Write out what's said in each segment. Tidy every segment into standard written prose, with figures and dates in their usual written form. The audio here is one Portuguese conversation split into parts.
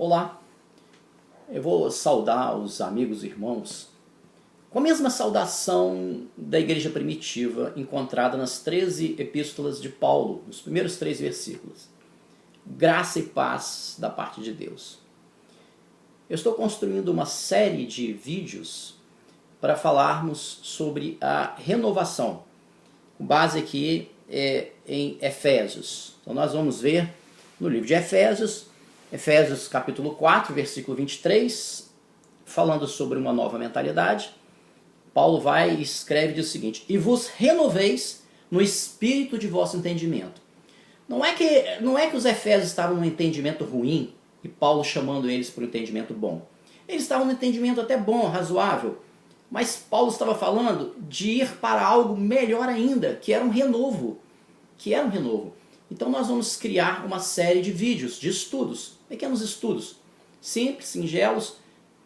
Olá, eu vou saudar os amigos e irmãos com a mesma saudação da igreja primitiva encontrada nas 13 epístolas de Paulo, nos primeiros 3 versículos. Graça e paz da parte de Deus. Eu estou construindo uma série de vídeos para falarmos sobre a renovação, com base aqui em Efésios. Então nós vamos ver no livro de Efésios capítulo 4, versículo 23, falando sobre uma nova mentalidade. Paulo vai e escreve e diz o seguinte: e vos renoveis no espírito de vosso entendimento. Não é que os efésios estavam num entendimento ruim e Paulo chamando eles para um entendimento bom. Eles estavam num entendimento até bom, razoável, mas Paulo estava falando de ir para algo melhor ainda, que era um renovo. Então nós vamos criar uma série de vídeos, de estudos, pequenos estudos, simples, singelos,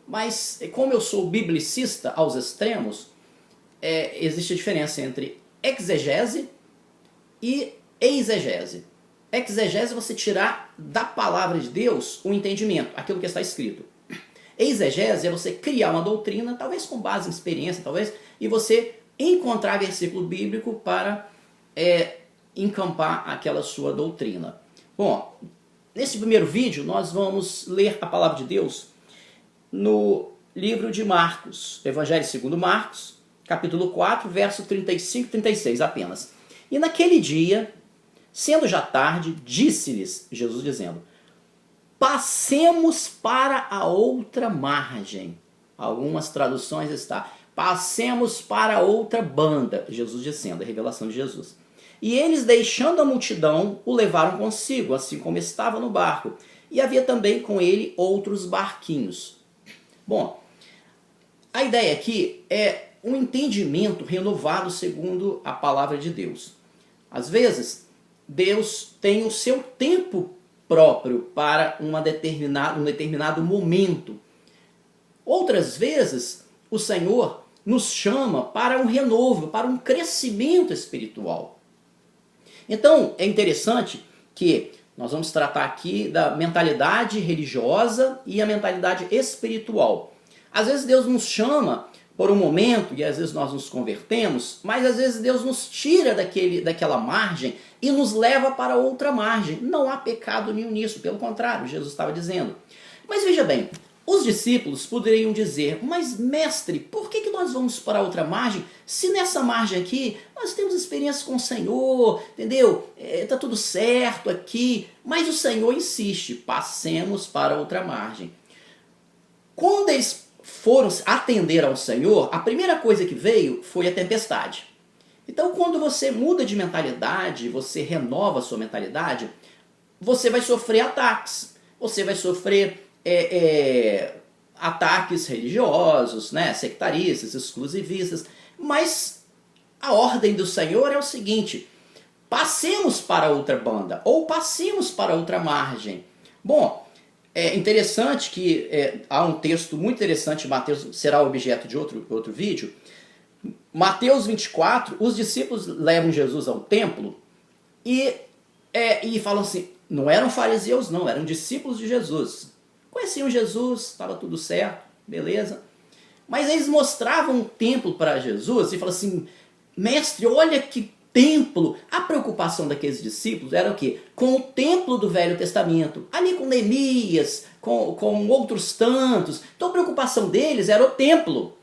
mas como eu sou biblicista aos extremos, existe a diferença entre exegese e exegese. Exegese é você tirar da palavra de Deus o entendimento, aquilo que está escrito. Exegese é você criar uma doutrina, talvez com base em experiência, e você encontrar versículo bíblico para encampar aquela sua doutrina. Bom, nesse primeiro vídeo nós vamos ler a palavra de Deus no livro de Marcos, Evangelho segundo Marcos, capítulo 4, verso 35 e 36 apenas. E naquele dia, sendo já tarde, disse-lhes Jesus dizendo: passemos para a outra margem. Algumas traduções está: passemos para a outra banda. Jesus dizendo, a revelação de Jesus. E eles, deixando a multidão, o levaram consigo, assim como estava no barco. E havia também com ele outros barquinhos. Bom, a ideia aqui é um entendimento renovado segundo a palavra de Deus. Às vezes, Deus tem o seu tempo próprio para um determinado momento. Outras vezes, o Senhor nos chama para um renovo, para um crescimento espiritual. Então, é interessante que nós vamos tratar aqui da mentalidade religiosa e a mentalidade espiritual. Às vezes Deus nos chama por um momento e às vezes nós nos convertemos, mas às vezes Deus nos tira daquela margem e nos leva para outra margem. Não há pecado nenhum nisso, pelo contrário, Jesus estava dizendo. Mas veja bem, os discípulos poderiam dizer: mas mestre, por que nós vamos para outra margem, se nessa margem aqui nós temos experiência com o Senhor, entendeu? Está tudo certo aqui. Mas o Senhor insiste: passemos para outra margem. Quando eles foram atender ao Senhor, a primeira coisa que veio foi a tempestade. Então quando você muda de mentalidade, você renova a sua mentalidade, você vai sofrer ataques, você vai sofrer ataques religiosos, né, sectaristas, exclusivistas, mas a ordem do Senhor é o seguinte: passemos para outra banda, ou passemos para outra margem. Bom, é interessante que há um texto muito interessante, Mateus será objeto de outro vídeo. Mateus 24, os discípulos levam Jesus ao templo e falam assim, não eram fariseus não, eram discípulos de Jesus. Conheciam Jesus, estava tudo certo, beleza. Mas eles mostravam o templo para Jesus e falavam assim: mestre, olha que templo. A preocupação daqueles discípulos era o quê? Com o templo do Velho Testamento, ali com Neemias, com outros tantos. Então a preocupação deles era o templo.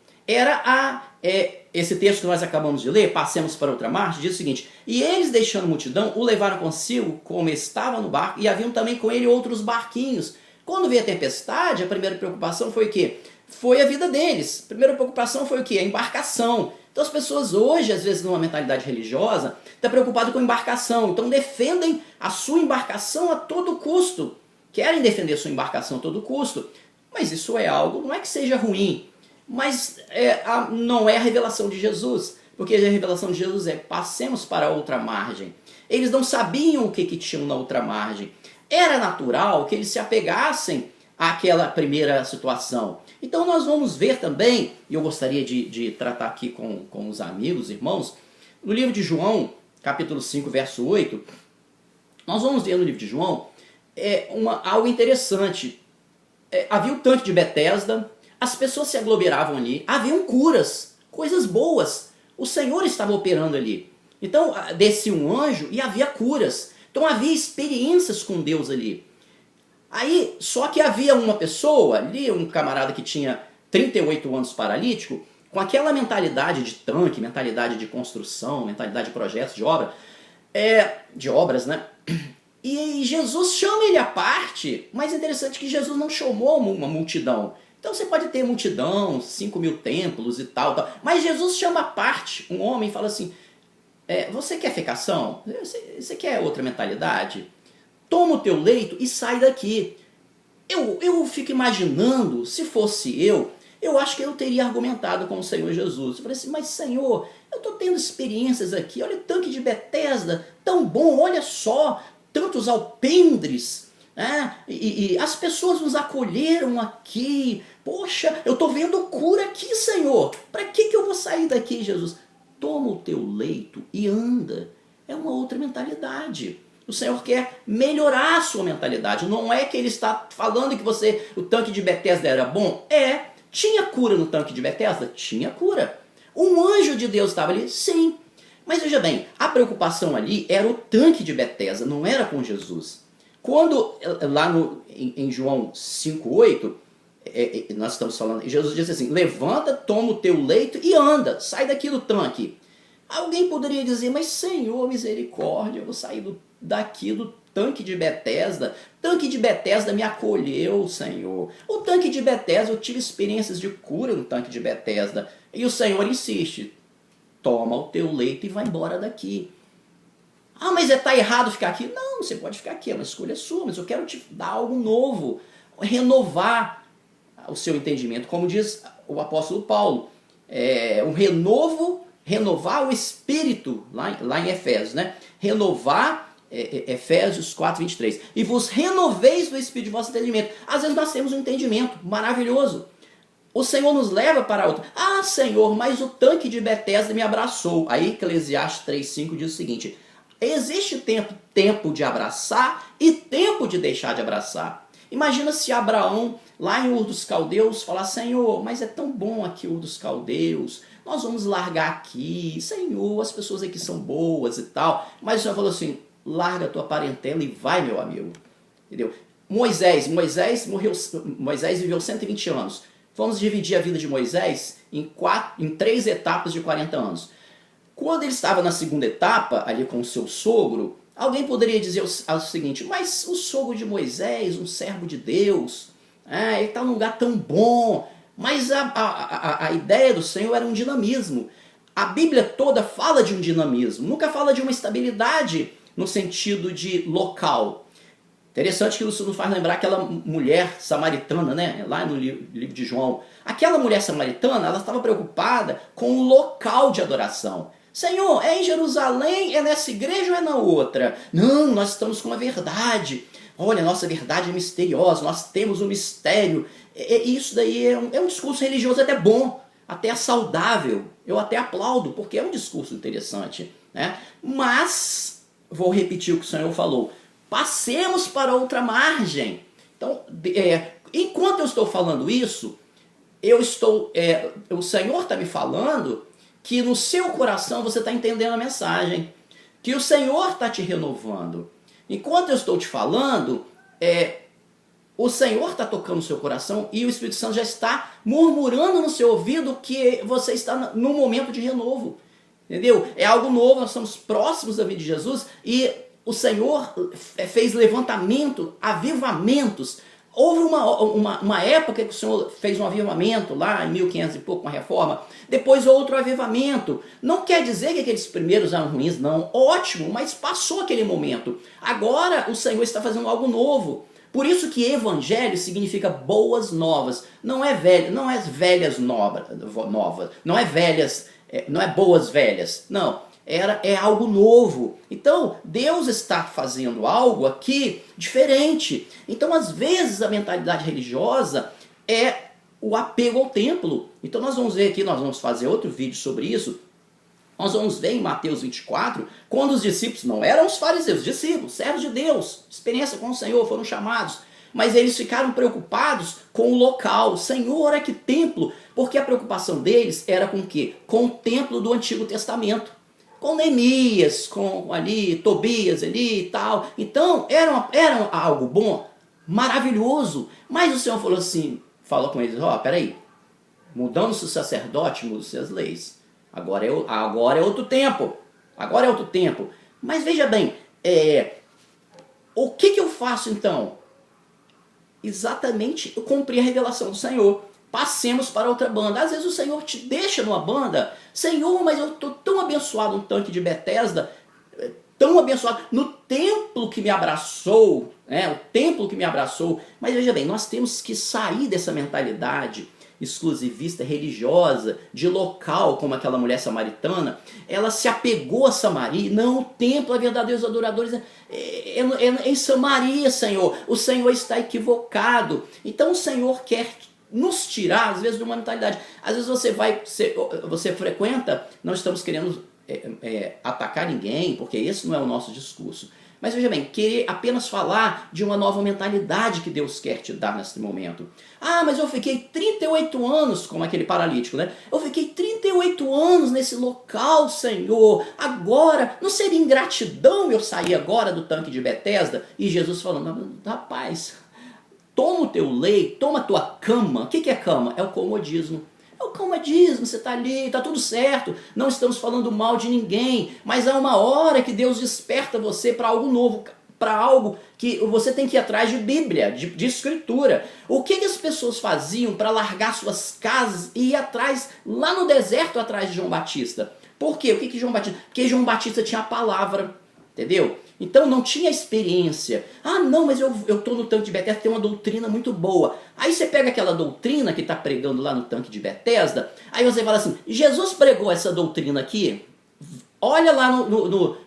Esse texto que nós acabamos de ler, passemos para outra margem, diz o seguinte: e eles, deixando a multidão, o levaram consigo como estava no barco, e haviam também com ele outros barquinhos. Quando veio a tempestade, a primeira preocupação foi o quê? Foi a vida deles. A primeira preocupação foi o quê? A embarcação. Então as pessoas hoje, às vezes numa mentalidade religiosa, estão preocupadas com embarcação. Então defendem a sua embarcação a todo custo. Querem defender a sua embarcação a todo custo. Mas isso é algo, não é que seja ruim, mas não é a revelação de Jesus. Porque a revelação de Jesus é: passemos para outra margem. Eles não sabiam o que tinham na outra margem. Era natural que eles se apegassem àquela primeira situação. Então nós vamos ver também, e eu gostaria de tratar aqui com os amigos, irmãos, no livro de João, capítulo 5, verso 8, nós vamos ver no livro de João algo interessante. havia o tanque de Betesda, as pessoas se aglomeravam ali, haviam curas, coisas boas. O Senhor estava operando ali. Então descia um anjo e havia curas. Então havia experiências com Deus ali. Aí, só que havia uma pessoa ali, um camarada que tinha 38 anos paralítico, com aquela mentalidade de tanque, mentalidade de construção, mentalidade de projetos, de obras, né? E Jesus chama ele à parte, mas é interessante que Jesus não chamou uma multidão. Então você pode ter multidão, 5.000 templos e tal, mas Jesus chama à parte um homem e fala assim, você quer fecação? Você quer outra mentalidade? Toma o teu leito e sai daqui. Eu fico imaginando, se fosse eu acho que eu teria argumentado com o Senhor Jesus. Eu falei assim, mas Senhor, eu estou tendo experiências aqui, olha o tanque de Betesda, tão bom, olha só, tantos alpendres, né? E as pessoas nos acolheram aqui, poxa, eu estou vendo cura aqui, Senhor, para que eu vou sair daqui, Jesus? Toma o teu leito e anda. É uma outra mentalidade. O Senhor quer melhorar a sua mentalidade. Não é que Ele está falando que o tanque de Betesda era bom. Tinha cura no tanque de Betesda? Tinha cura. Um anjo de Deus estava ali? Sim. Mas veja bem, a preocupação ali era o tanque de Betesda, não era com Jesus. Quando, lá em João 5,8, nós estamos falando, Jesus disse assim, levanta, toma o teu leito e anda, sai daqui do tanque. Alguém poderia dizer, mas Senhor, misericórdia, eu vou sair daqui do tanque de Betesda. Tanque de Betesda me acolheu, Senhor. O tanque de Betesda, eu tive experiências de cura no tanque de Betesda. E o Senhor insiste, toma o teu leito e vai embora daqui. Ah, mas está errado ficar aqui? Não, você pode ficar aqui, é uma escolha sua, mas eu quero te dar algo novo, renovar o seu entendimento. Como diz o apóstolo Paulo, um renovar o espírito, lá em Efésios, né? Renovar, Efésios 4:23. E vos renoveis do espírito de vosso entendimento. Às vezes nós temos um entendimento maravilhoso. O Senhor nos leva para outro. Ah, Senhor, mas o tanque de Betesda me abraçou. Aí Eclesiastes 3:5 diz o seguinte, existe tempo de abraçar e tempo de deixar de abraçar. Imagina se Abraão, lá em Ur dos Caldeus, falar, Senhor, mas é tão bom aqui Ur dos Caldeus, nós vamos largar aqui, Senhor, as pessoas aqui são boas e tal. Mas o Senhor falou assim, larga a tua parentela e vai, meu amigo. Entendeu? Moisés viveu 120 anos. Vamos dividir a vida de Moisés em 3 etapas de 40 anos. Quando ele estava na segunda etapa, ali com o seu sogro, alguém poderia dizer o seguinte, mas o sogro de Moisés, um servo de Deus, ele está num lugar tão bom, mas a ideia do Senhor era um dinamismo. A Bíblia toda fala de um dinamismo, nunca fala de uma estabilidade no sentido de local. Interessante que isso nos faz lembrar aquela mulher samaritana, né? Lá no livro de João. Aquela mulher samaritana, ela estava preocupada com o local de adoração. Senhor, é em Jerusalém, é nessa igreja ou é na outra? Não, nós estamos com a verdade. Olha, nossa verdade é misteriosa, nós temos um mistério. Isso daí é um discurso religioso até bom, até saudável. Eu até aplaudo, porque é um discurso interessante, né? Mas, vou repetir o que o Senhor falou, passemos para outra margem. Então, enquanto eu estou falando isso, o Senhor está me falando que no seu coração você está entendendo a mensagem, que o Senhor está te renovando. Enquanto eu estou te falando, o Senhor está tocando no seu coração e o Espírito Santo já está murmurando no seu ouvido que você está num momento de renovo. Entendeu? É algo novo, nós estamos próximos da vida de Jesus e o Senhor fez levantamento, avivamentos. Houve uma época que o Senhor fez um avivamento, lá em 1500 e pouco, uma reforma. Depois outro avivamento. Não quer dizer que aqueles primeiros eram ruins, não. Ótimo, mas passou aquele momento. Agora o Senhor está fazendo algo novo. Por isso que evangelho significa boas novas. Não é velhas novas. Não é velhas, não é boas velhas. Não. É algo novo. Então, Deus está fazendo algo aqui diferente. Então, às vezes, a mentalidade religiosa é o apego ao templo. Então, nós vamos ver aqui, nós vamos fazer outro vídeo sobre isso. Nós vamos ver em Mateus 24, quando os discípulos não eram os fariseus, discípulos, servos de Deus, experiência com o Senhor, foram chamados. mas eles ficaram preocupados com o local. Senhor, é que templo? Porque a preocupação deles era com o quê? Com o templo do Antigo Testamento. Com Neemias, com ali, Tobias ali e tal. Então, era algo bom, maravilhoso. Mas o Senhor falou assim, falou com eles, peraí, mudando-se o sacerdote, mudam-se as leis. Agora é outro tempo. Agora é outro tempo. Mas veja bem, o que eu faço então? Exatamente, eu cumpri a revelação do Senhor. Passemos para outra banda. Às vezes o Senhor te deixa numa banda. Senhor, mas eu estou tão abençoado no tanque de Betesda, tão abençoado no templo que me abraçou, o templo que me abraçou. Mas veja bem, nós temos que sair dessa mentalidade exclusivista, religiosa, de local, como aquela mulher samaritana. Ela se apegou a Samaria. Não, o templo, a verdadeiros adoradores é em Samaria, Senhor. O Senhor está equivocado. Então o Senhor quer nos tirar, às vezes, de uma mentalidade. Às vezes você frequenta, não estamos querendo atacar ninguém, porque esse não é o nosso discurso. Mas veja bem, querer apenas falar de uma nova mentalidade que Deus quer te dar nesse momento. Mas eu fiquei 38 anos, como aquele paralítico, né? Eu fiquei 38 anos nesse local, Senhor. Agora, não seria ingratidão eu sair agora do tanque de Betesda? E Jesus falando, rapaz, toma o teu leito, toma a tua cama. O que é cama? É o comodismo. É o comodismo, você está ali, está tudo certo. Não estamos falando mal de ninguém, mas há uma hora que Deus desperta você para algo novo, para algo que você tem que ir atrás de Bíblia, de Escritura. O que as pessoas faziam para largar suas casas e ir atrás, lá no deserto, atrás de João Batista? Por quê? O que João Batista? Porque João Batista tinha a palavra, entendeu? Então não tinha experiência. Não, mas eu estou no tanque de Betesda, tem uma doutrina muito boa. Aí você pega aquela doutrina que está pregando lá no tanque de Betesda, aí você fala assim, Jesus pregou essa doutrina aqui? Olha lá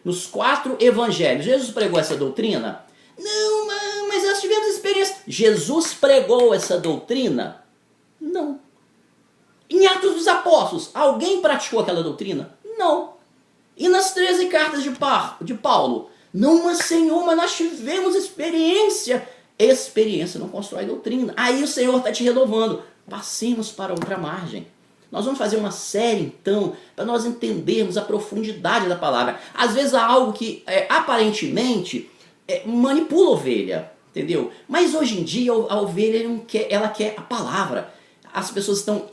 nos 4 evangelhos, Jesus pregou essa doutrina? Não, mas nós tivemos experiência. Jesus pregou essa doutrina? Não. Em Atos dos Apóstolos, alguém praticou aquela doutrina? Não. E nas 13 cartas de Paulo? Não, mas Senhor, mas nós tivemos experiência. Experiência não constrói doutrina. Aí o Senhor está te renovando. Passemos para outra margem. Nós vamos fazer uma série, então, para nós entendermos a profundidade da palavra. Às vezes há algo que, aparentemente, manipula a ovelha, entendeu? Mas hoje em dia a ovelha ela quer a palavra. As pessoas estão...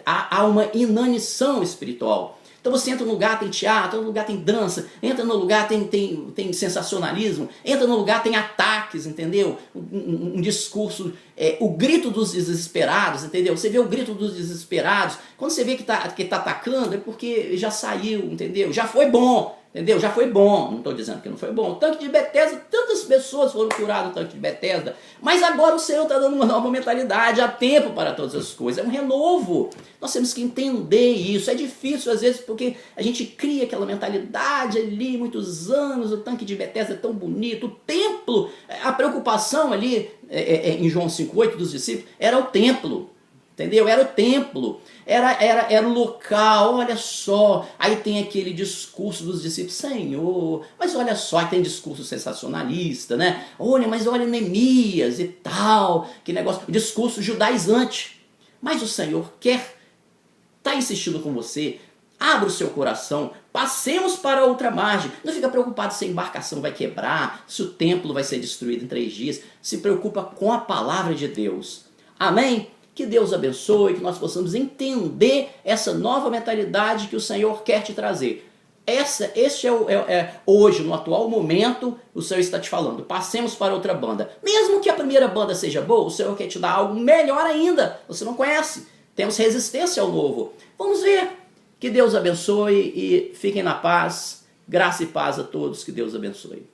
há uma inanição espiritual. Então você entra no lugar, tem teatro, no lugar tem dança, entra no lugar, tem sensacionalismo, entra no lugar, tem ataques, entendeu? Um discurso, o grito dos desesperados, entendeu? Você vê o grito dos desesperados, quando você vê que tá atacando é porque já saiu, entendeu? Já foi bom, entendeu? Já foi bom, não estou dizendo que não foi bom. O tanque de Betesda, tantas pessoas foram curadas no tanque de Betesda, mas agora o Senhor está dando uma nova mentalidade, há tempo para todas as coisas, é um renovo. Nós temos que entender isso, é difícil às vezes porque a gente cria aquela mentalidade ali, muitos anos, o tanque de Betesda é tão bonito, o templo, a preocupação ali em João 5,8 dos discípulos era o templo. Entendeu? Era o templo, era o local, olha só. Aí tem aquele discurso dos discípulos, Senhor, mas olha só, aí tem discurso sensacionalista, né? Olha Neemias e tal, que negócio, o discurso judaizante. Mas o Senhor está insistindo com você, abra o seu coração, passemos para outra margem. Não fica preocupado se a embarcação vai quebrar, se o templo vai ser destruído em 3 dias. Se preocupa com a palavra de Deus. Amém? Que Deus abençoe, que nós possamos entender essa nova mentalidade que o Senhor quer te trazer. Este hoje, no atual momento, o Senhor está te falando. Passemos para outra banda. Mesmo que a primeira banda seja boa, o Senhor quer te dar algo melhor ainda. Você não conhece. Temos resistência ao novo. Vamos ver. Que Deus abençoe e fiquem na paz. Graça e paz a todos. Que Deus abençoe.